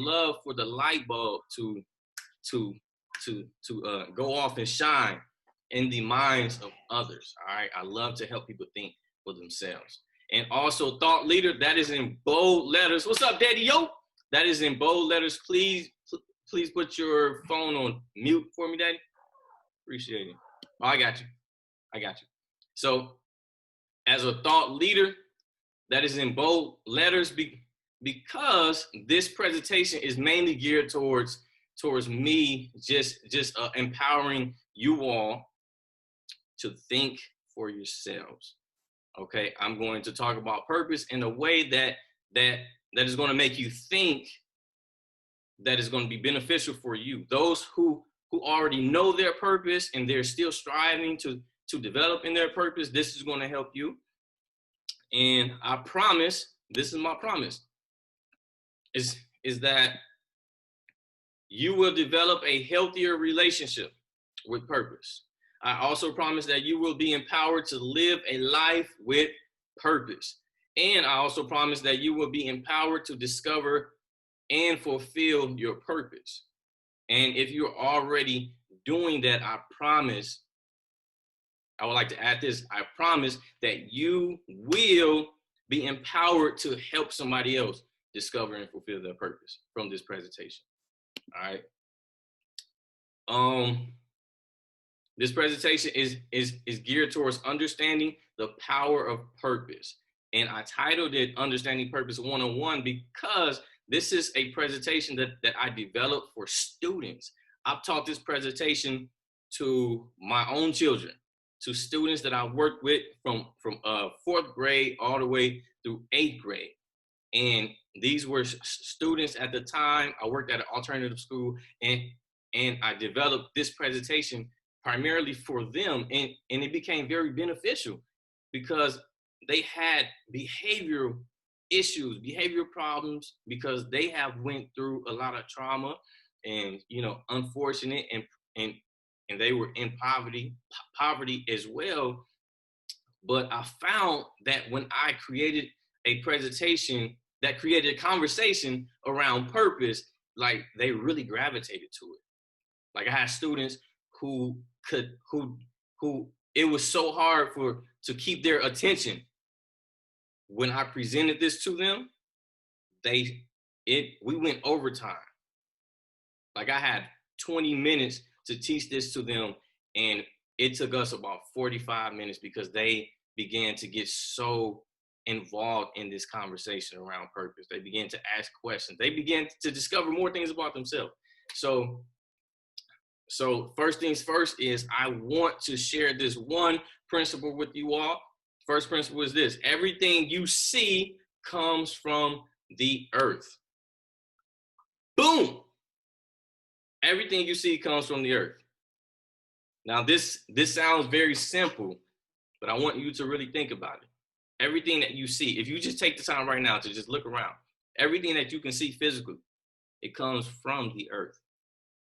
love for the light bulb to go off and shine in the minds of others. All right, I love to help people think for themselves. And also, thought leader, that is in bold letters. What's up, Daddy Yo? That is in bold letters. Please put your phone on mute for me, Daddy. Appreciate it. Oh, I got you. So, as a thought leader, that is in bold letters because this presentation is mainly geared towards me just empowering you all to think for yourselves. Okay, I'm going to talk about purpose in a way that is going to make you think, that is going to be beneficial for you. Those who already know their purpose and they're still striving to develop in their purpose, this is going to help you. And I promise, this is my promise, is that you will develop a healthier relationship with purpose. I also promise that you will be empowered to live a life with purpose. And I also promise that you will be empowered to discover and fulfill your purpose. And if you're already doing that, I promise, I would like to add this, I promise that you will be empowered to help somebody else discover and fulfill their purpose from this presentation. All right. This presentation is geared towards understanding the power of purpose. And I titled it Understanding Purpose 101 because this is a presentation that I developed for students. I've taught this presentation to my own children, to students that I worked with from 4th grade all the way through 8th grade. And these were students at the time. I worked at an alternative school, and I developed this presentation primarily for them, and it became very beneficial because they had behavioral issues, behavioral problems, because they have went through a lot of trauma and, unfortunate, and they were in poverty as well. But I found that when I created a presentation that created a conversation around purpose, like they really gravitated to it. Like I had students who it was so hard to keep their attention. When I presented this to them, we went overtime. Like I had 20 minutes to teach this to them, and it took us about 45 minutes because they began to get so involved in this conversation around purpose. They began to ask questions. They began to discover more things about themselves. So first things first is I want to share this one principle with you all. First principle is this: everything you see comes from the earth. Boom! Everything you see comes from the earth. Now this sounds very simple, but I want you to really think about it. Everything that you see, if you just take the time right now to just look around, everything that you can see physically, it comes from the earth.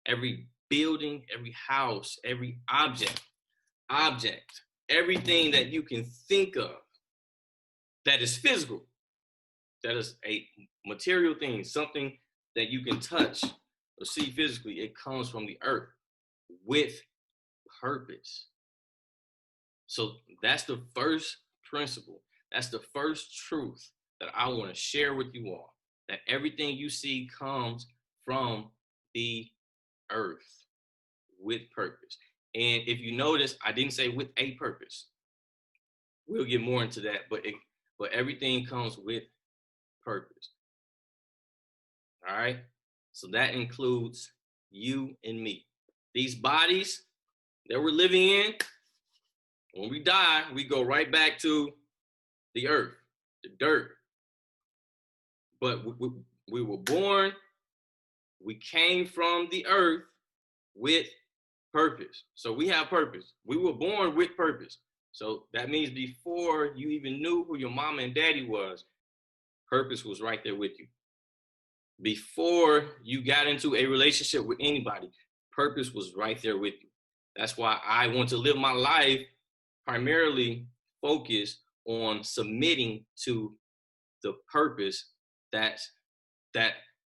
Every building, every house, every object, everything that you can think of that is physical, that is a material thing, something that you can touch or see physically, it comes from the earth with purpose. So that's the first principle. That's the first truth that I want to share with you all, that everything you see comes from the earth with purpose. And if you notice, I didn't say with a purpose. We'll get more into that, but everything comes with purpose. All right? So that includes you and me. These bodies that we're living in, when we die, we go right back to the earth, the dirt. But we were born, we came from the earth with purpose. So we have purpose. We were born with purpose. So that means before you even knew who your mama and daddy was, purpose was right there with you. Before you got into a relationship with anybody, purpose was right there with you. That's why I want to live my life primarily focused on submitting to the purpose that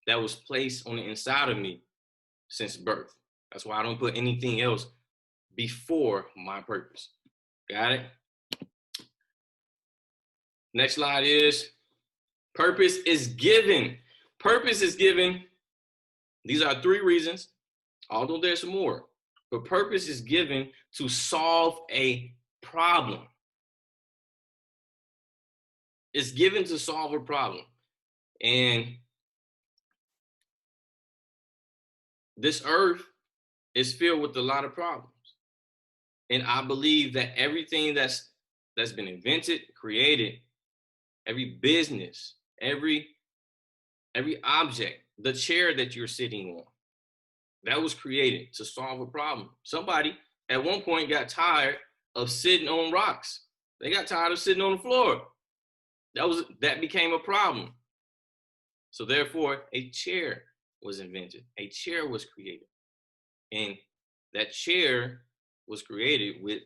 that was placed on the inside of me since birth. That's why I don't put anything else before my purpose. Got it? Next slide is purpose is given. Purpose is given. These are 3 reasons, although there's more. But purpose is given to solve a problem. It's given to solve a problem. And this earth is filled with a lot of problems. And I believe that everything that's been invented, created, every business, every object, the chair that you're sitting on, that was created to solve a problem. Somebody at one point got tired of sitting on rocks. They got tired of sitting on the floor. That became a problem. So therefore, a chair was invented. A chair was created. And that chair was created with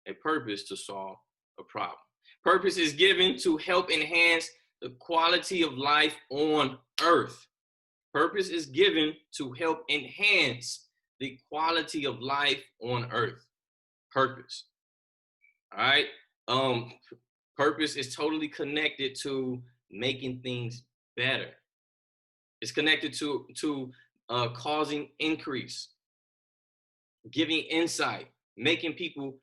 a purpose to solve a problem. Purpose is given to help enhance the quality of life on earth. Purpose is given to help enhance the quality of life on earth. Purpose. All right. Purpose is totally connected to making things better. It's connected to causing increase, giving insight, making people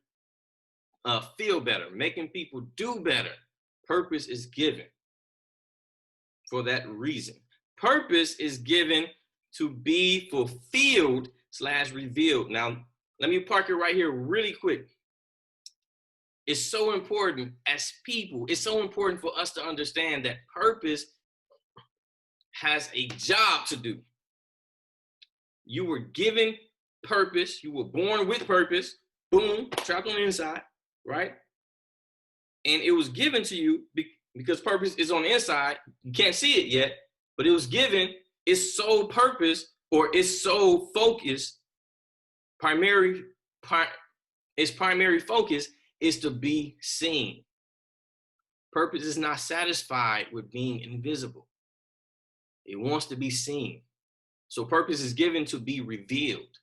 feel better, making people do better. Purpose is given for that reason. Purpose is given to be fulfilled / revealed. Now, let me park it right here really quick. It's so important as people, it's so important for us to understand that purpose has a job to do. You were given purpose. You were born with purpose. Boom, trapped on the inside, right? And it was given to you because purpose is on the inside. You can't see it yet, but it was given. Its sole purpose, or its sole focus, its primary focus is to be seen. Purpose is not satisfied with being invisible. It wants to be seen. So purpose is given to be revealed.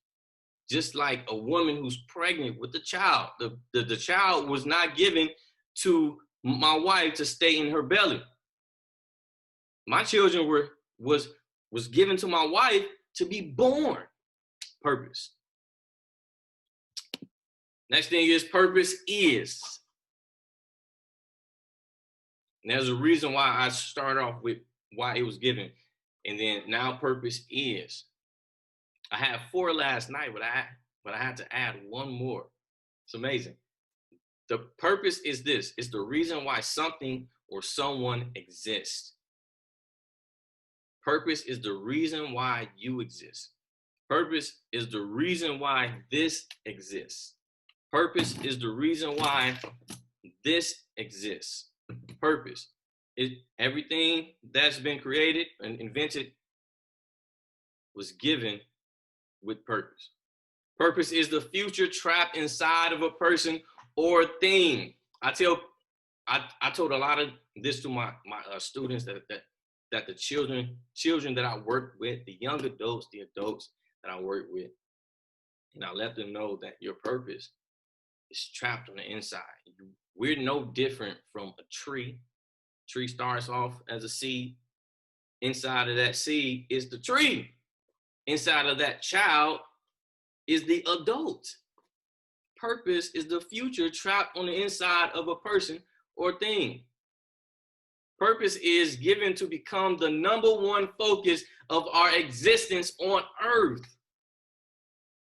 Just like a woman who's pregnant with a child. The child was not given to my wife to stay in her belly. My children was given to my wife to be born. Purpose. Next thing is purpose is. And there's a reason why I start off with why it was given. And then now purpose is. I had 4 last night, but I had to add 1 more. It's amazing. The purpose is this. It's the reason why something or someone exists. Purpose is the reason why you exist. Purpose is the reason why this exists. Purpose is the reason why this exists. Purpose. Everything that's been created and invented was given with purpose. Purpose is the future trapped inside of a person or thing. I told a lot of this to my students that the children that I work with, the young adults, the adults that I work with, and I let them know that your purpose is trapped on the inside. We're no different from a tree. Tree starts off as a seed. Inside of that seed is the tree. Inside of that child is the adult. Purpose is the future trapped on the inside of a person or thing. Purpose is given to become the #1 focus of our existence on earth.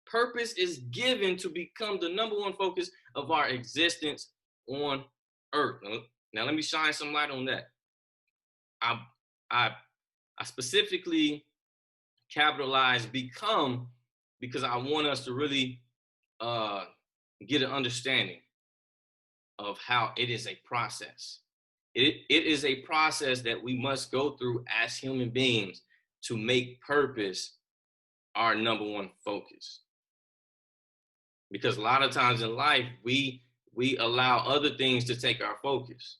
Purpose is given to become the #1 focus of our existence on earth. Now let me shine some light on that. I specifically capitalize become because I want us to really get an understanding of how it is a process. It is a process that we must go through as human beings to make purpose our #1 focus. Because a lot of times in life, we allow other things to take our focus,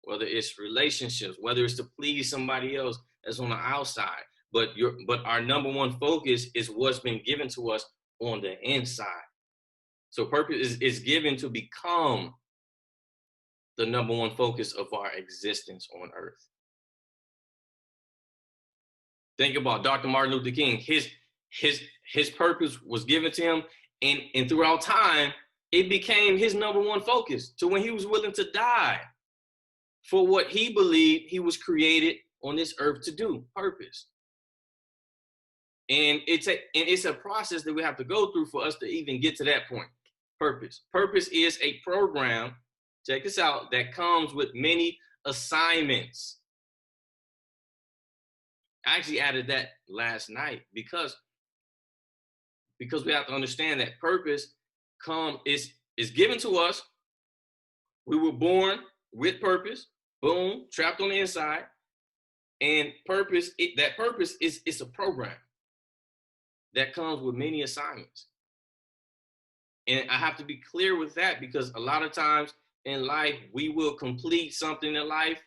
whether it's relationships, whether it's to please somebody else that's on the outside, but our number one focus is what's been given to us on the inside. So purpose is given to become the number one focus of our existence on earth. Think about Dr. Martin Luther King. His purpose was given to him, and throughout time, it became his number one focus to when he was willing to die for what he believed he was created on this earth to do, purpose. And it's a process that we have to go through for us to even get to that point. Purpose. Purpose is a program, check this out, that comes with many assignments. I actually added that last night because we have to understand that purpose is given to us. We were born with purpose, boom, trapped on the inside. And purpose, that purpose is a program that comes with many assignments. And I have to be clear with that because a lot of times in life, we will complete something in life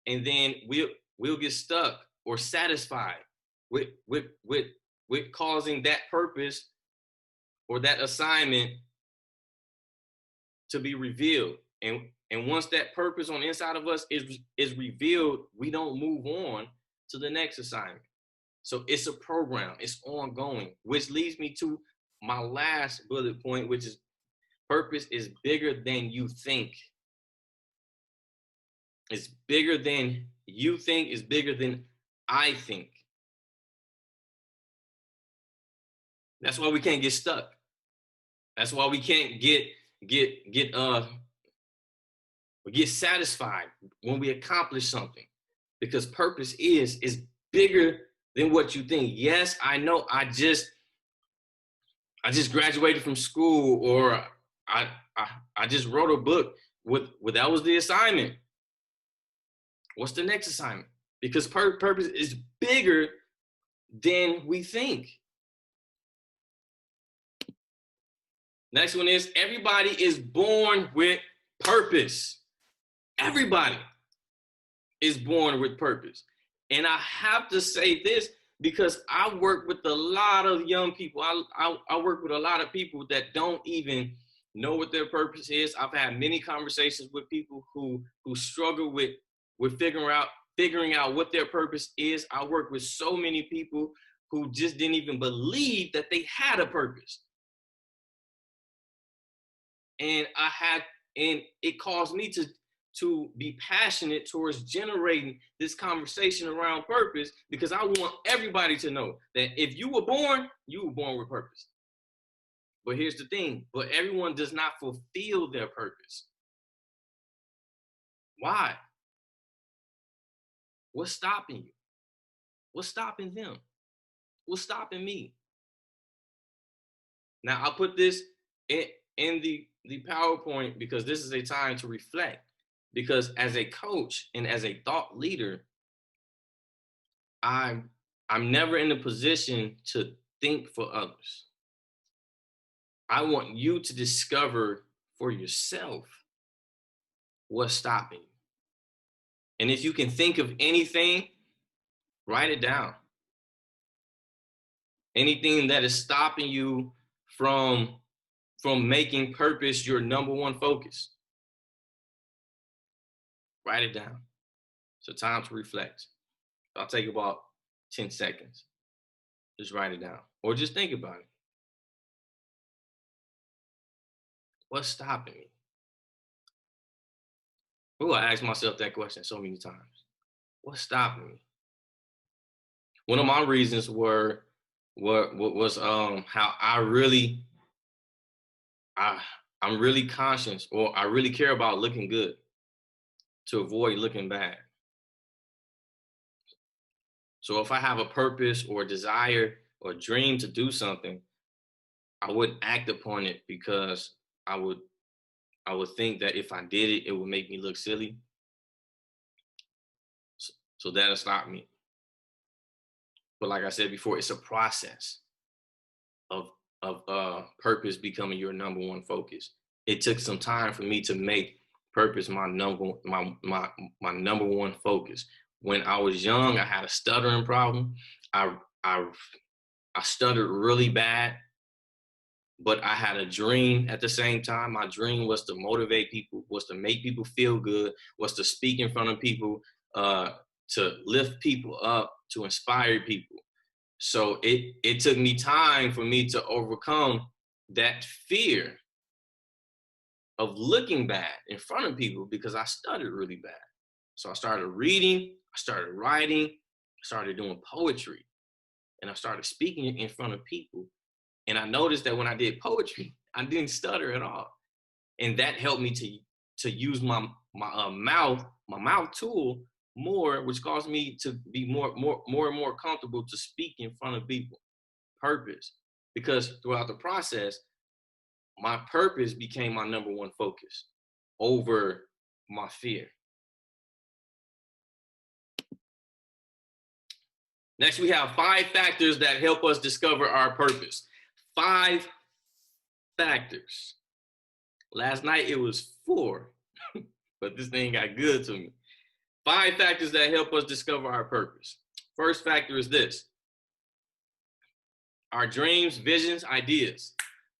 and then we'll get stuck or satisfied with causing that purpose or that assignment to be revealed. And once that purpose on the inside of us is revealed, we don't move on to the next assignment. So it's a program, it's ongoing, which leads me to my last bullet point, which is purpose is bigger than you think. It's bigger than you think, it's bigger than I think. That's why we can't get stuck. That's why we can't get satisfied when we accomplish something, because purpose is bigger than what you think. Yes, I know I just graduated from school, or I just wrote a book with that was the assignment. What's the next assignment? Because purpose is bigger than we think. Next one is everybody is born with purpose. Everybody is born with purpose. And I have to say this because I work with a lot of young people. I work with a lot of people that don't even know what their purpose is. I've had many conversations with people who struggle with figuring out what their purpose is. I work with so many people who just didn't even believe that they had a purpose. And it caused me to be passionate towards generating this conversation around purpose, because I want everybody to know that if you were born with purpose. But here's the thing, but everyone does not fulfill their purpose. Why? What's stopping you? What's stopping them? What's stopping me? Now, I'll put this in the PowerPoint because this is a time to reflect. Because as a coach and as a thought leader, I'm never in a position to think for others. I want you to discover for yourself what's stopping you. And if you can think of anything, write it down. Anything that is stopping you from making purpose your number one focus. Write it down. So time to reflect. I'll take about 10 seconds. Just write it down or just think about it. What's stopping me? Oh, I asked myself that question so many times. What's stopping me? One of my reasons was how I'm really conscious, or I really care about looking good to avoid looking bad. So if I have a purpose or a desire or a dream to do something, I wouldn't act upon it because I would think that if I did it, it would make me look silly. So that'll stop me. But like I said before, it's a process of purpose becoming your number one focus. It took some time for me to make purpose my number one focus. When I was young, I had a stuttering problem. I I I stuttered really bad, but I had a dream at the same time. My dream was to motivate people, was to make people feel good, was to speak in front of people, uh, to lift people up, to inspire people. So it took me time for me to overcome that fear of looking bad in front of people because I stuttered really bad. So I started reading, I started writing, I started doing poetry, and I started speaking in front of people. And I noticed that when I did poetry, I didn't stutter at all, and that helped me to use my mouth tool more, which caused me to be more and more comfortable to speak in front of people. Purpose, because throughout the process, my purpose became my number one focus over my fear. Next, we have 5 factors that help us discover our purpose. 5 factors. Last night it was 4, but this thing got good to me. 5 factors that help us discover our purpose. First factor is this: our dreams, visions, ideas.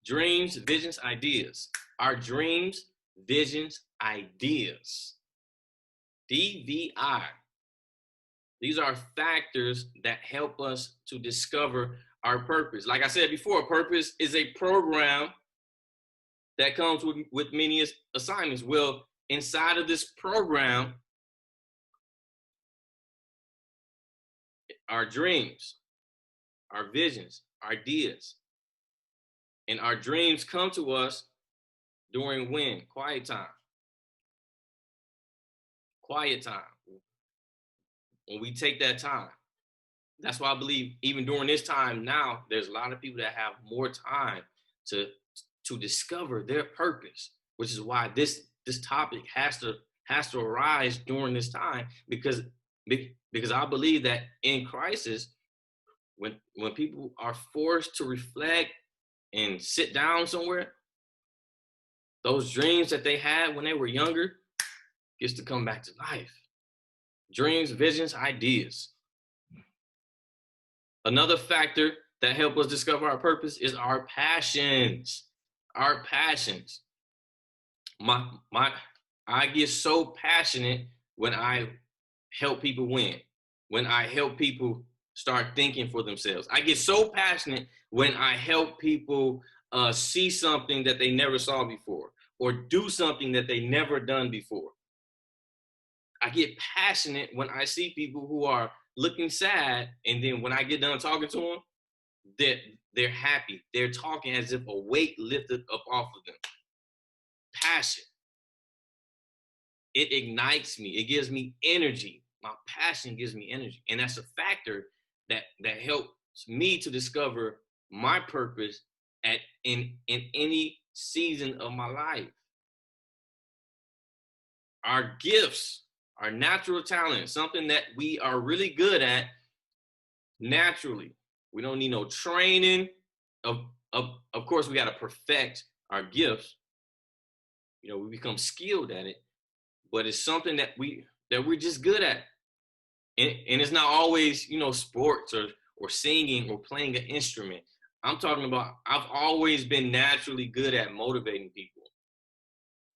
Dreams, visions, ideas. Our dreams, visions, ideas. DVI. These are factors that help us to discover our purpose. Like I said before, purpose is a program that comes with many assignments. Well, inside of this program, our dreams, our visions, our ideas, and our dreams come to us during when? Quiet time. Quiet time. When we take that time. That's why I believe even during this time now, there's a lot of people that have more time to discover their purpose, which is why this topic has to arise during this time, because I believe that in crisis, when people are forced to reflect and sit down somewhere, those dreams that they had when they were younger gets to come back to life. Dreams, visions, ideas. Another factor that help us discover our purpose is our passions. Our passions. I get so passionate when I help people win, when I help people start thinking for themselves. I get so passionate when I help people see something that they never saw before, or do something that they never done before. I get passionate when I see people who are looking sad, and then when I get done talking to them, they're happy. They're talking as if a weight lifted up off of them. Passion. It ignites me. It gives me energy. My passion gives me energy. And that's a factor that helps me to discover my purpose in any season of my life. Our gifts, our natural talent, something that we are really good at naturally. We don't need no training. Of course, we got to perfect our gifts. We become skilled at it, but it's something that we're just good at. And it's not always, sports or singing or playing an instrument. I'm talking about, I've always been naturally good at motivating people.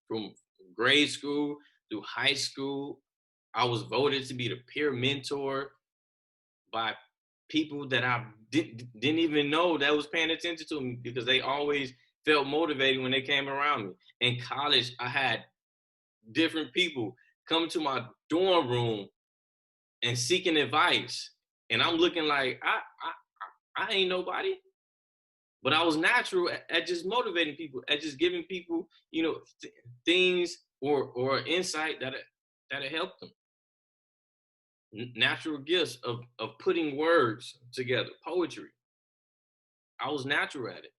From grade school through high school, I was voted to be the peer mentor by people that I didn't even know that was paying attention to me, because they always felt motivated when they came around me. In college, I had different people come to my dorm room and seeking advice, and I'm looking like I ain't nobody, but I was natural at just motivating people, at just giving people things or insight that helped them. Natural gifts of putting words together, poetry. I was natural at it.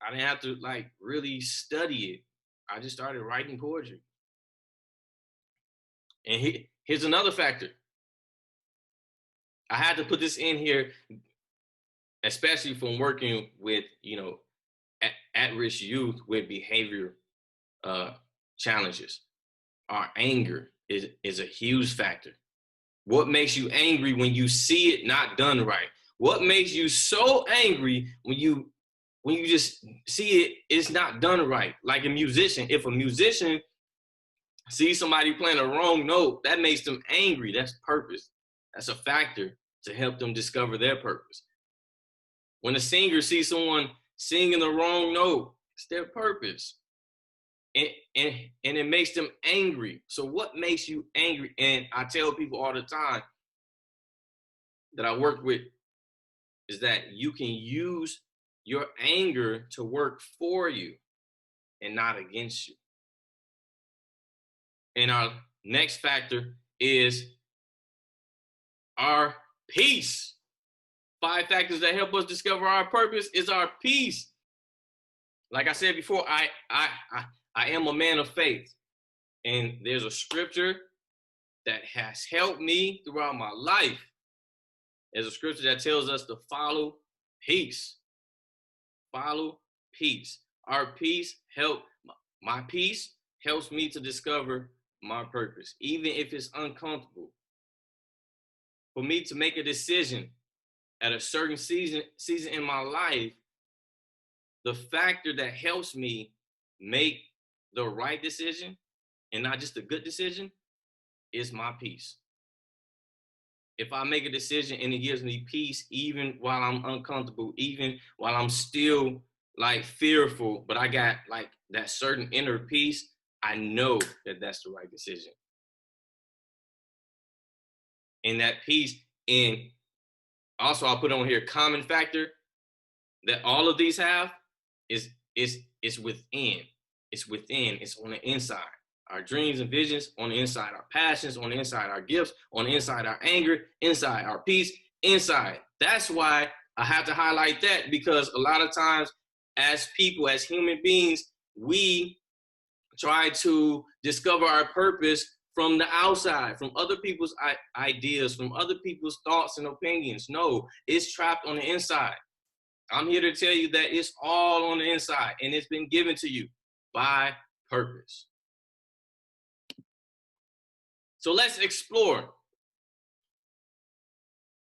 I didn't have to really study it. I just started writing poetry. And here's another factor. I had to put this in here, especially from working with at-risk youth with behavior challenges. Our anger is a huge factor. What makes you angry when you see it not done right? What makes you so angry when you just see it's not done right? Like a musician, if a musician sees somebody playing a wrong note, that makes them angry. That's purpose. That's a factor to help them discover their purpose. When a singer sees someone singing the wrong note, it's their purpose. And it makes them angry. So what makes you angry? And I tell people all the time that I work with is that you can use your anger to work for you and not against you. And our next factor is our peace. 5 factors that help us discover our purpose is our peace. Like I said before, I am a man of faith. And there's a scripture that has helped me throughout my life. There's a scripture that tells us to follow peace. Follow peace. Our peace my peace helps me to discover my purpose, even if it's uncomfortable. For me to make a decision at a certain season in my life, the factor that helps me make the right decision and not just a good decision is my peace. If I make a decision and it gives me peace, even while I'm uncomfortable, even while I'm still like fearful, but I got like that certain inner peace, I know that that's the right decision. And that peace, and also I'll put on here common factor that all of these have is within. It's within. It's on the inside. Our dreams and visions on the inside. Our passions on the inside. Our gifts on the inside. Our anger inside. Our peace inside. That's why I have to highlight that, because a lot of times as people, as human beings, we try to discover our purpose from the outside, from other people's ideas, from other people's thoughts and opinions. No, it's trapped on the inside. I'm here to tell you that it's all on the inside, and it's been given to you by purpose. So let's explore.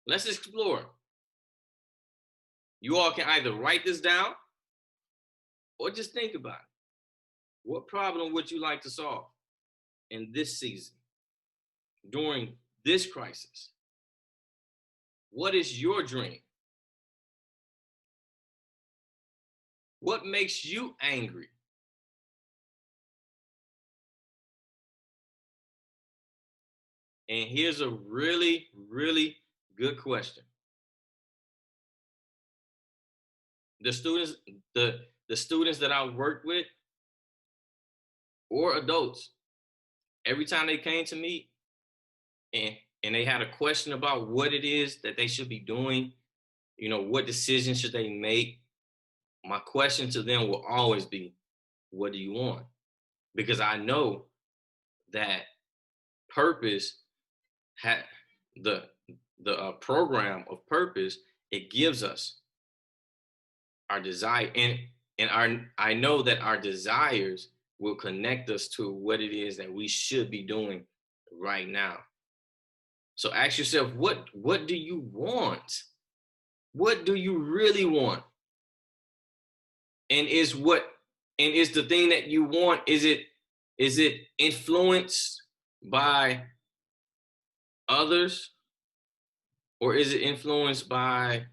Let's explore. You all can either write this down or just think about it. What problem would you like to solve in this season, during this crisis? What is your dream? What makes you angry? And here's a really, really good question. The students that I worked with, or adults, every time they came to me and they had a question about what it is that they should be doing, what decisions should they make, my question to them will always be, what do you want? Because I know that purpose had the program of purpose. It gives us our desire, and I know that our desires will connect us to what it is that we should be doing right now. So ask yourself, what do you want? What do you really want? And is the thing that you want, is it influenced by others, or is it influenced by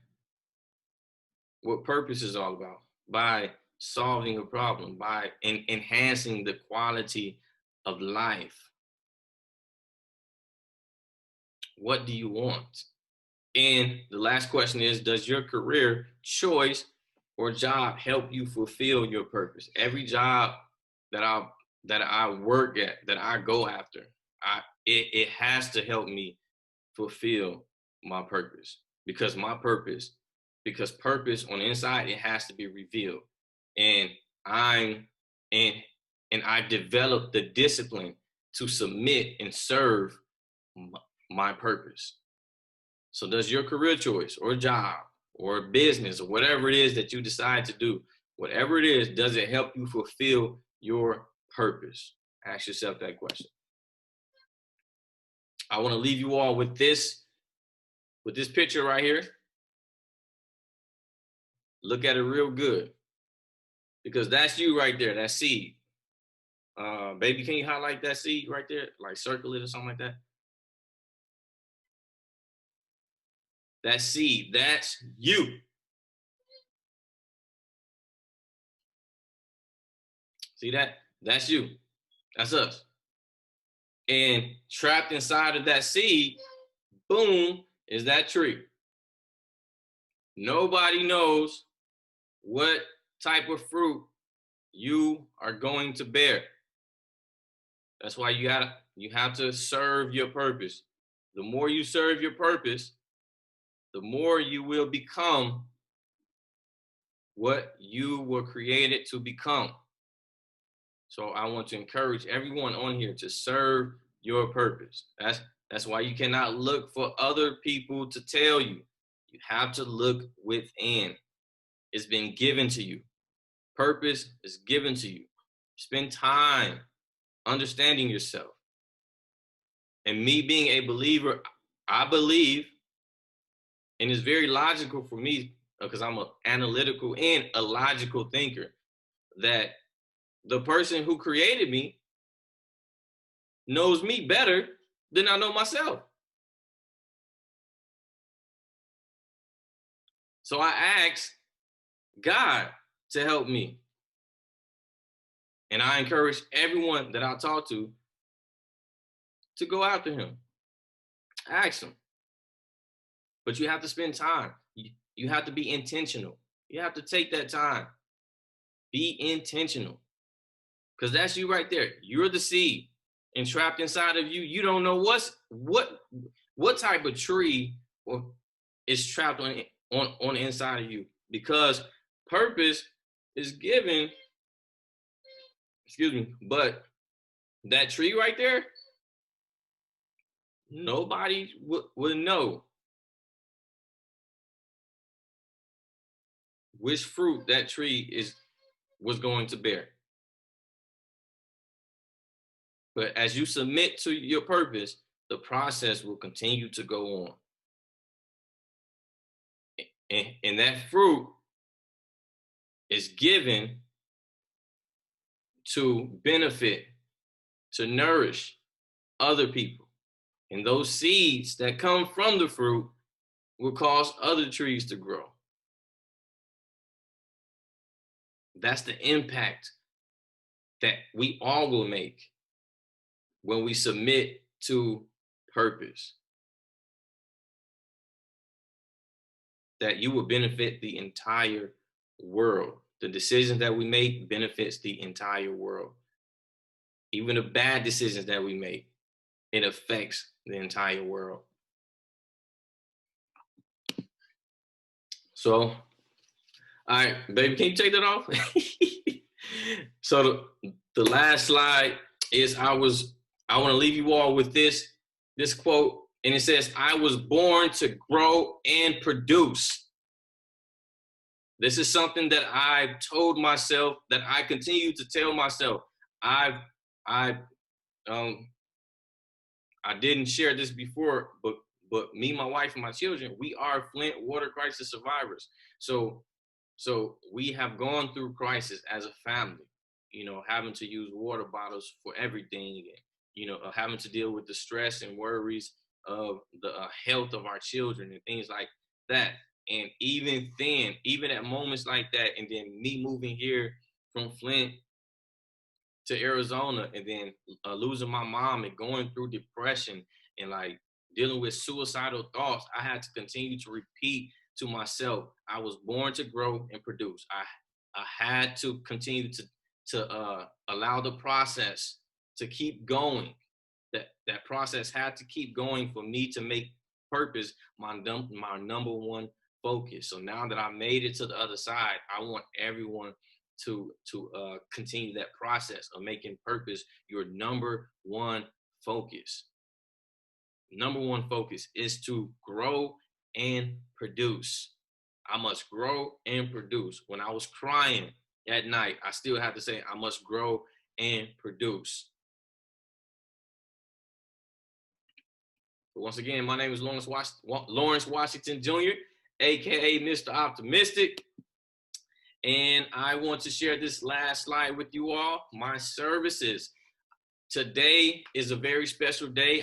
what purpose is all about? By solving a problem, by enhancing the quality of life. What do you want? And the last question is, does your career choice or job help you fulfill your purpose? Every job that I work at, that I go after, it has to help me fulfill my purpose, because purpose on the inside, it has to be revealed. And I developed the discipline to submit and serve my purpose. So does your career choice or job or business or whatever it is that you decide to do, whatever it is, does it help you fulfill your purpose? Ask yourself that question. I want to leave you all with this picture right here. Look at it real good, because that's you right there, that seed. Baby, can you highlight that seed right there? Like circle it or something like that. That seed, that's you. See that? That's you. That's us. And trapped inside of that seed, boom, is that tree. Nobody knows what type of fruit you are going to bear. That's why you have to serve your purpose. The more you serve your purpose, the more you will become what you were created to become. So I want to encourage everyone on here to serve your purpose. That's why you cannot look for other people to tell you. You have to look within. It's been given to you. Purpose is given to you. Spend time understanding yourself. And me being a believer, I believe, and it's very logical for me because I'm an analytical and a logical thinker, that the person who created me knows me better than I know myself. So I asked God to help me. And I encourage everyone that I talk to go after him. Ask him. But you have to spend time. You have to be intentional. You have to take that time. Be intentional. Because that's you right there. You're the seed. And trapped inside of you, you don't know what type of tree is trapped on the inside of you. Because purpose is given, but that tree right there, nobody would know which fruit that tree was going to bear. But as you submit to your purpose, the process will continue to go on. And that fruit is given to benefit, to nourish other people. And those seeds that come from the fruit will cause other trees to grow. That's the impact that we all will make when we submit to purpose. That you will benefit the entire world. The decisions that we make benefits the entire world. Even the bad decisions that we make, it affects the entire world. So, all right, baby, can you take that off? So the last slide is I want to leave you all with this quote, and it says, "I was born to grow and produce." This is something that I've told myself, that I continue to tell myself. I didn't share this before, but me, my wife, and my children, we are Flint water crisis survivors. So we have gone through crisis as a family, having to use water bottles for everything, having to deal with the stress and worries of the health of our children and things like that. And even then, even at moments like that, and then me moving here from Flint to Arizona, and then losing my mom and going through depression and like dealing with suicidal thoughts, I had to continue to repeat to myself, I was born to grow and produce. I had to continue to allow the process to keep going. That process had to keep going for me to make purpose my number one focus. So now that I made it to the other side, I want everyone to continue that process of making purpose your number one focus. Number one focus is to grow and produce. I must grow and produce. When I was crying at night, I still have to say, I must grow and produce. But once again, my name is Lawrence Washington Jr., aka Mr. Optimistic. And I want to share this last slide with you all. My services. Today is a very special day.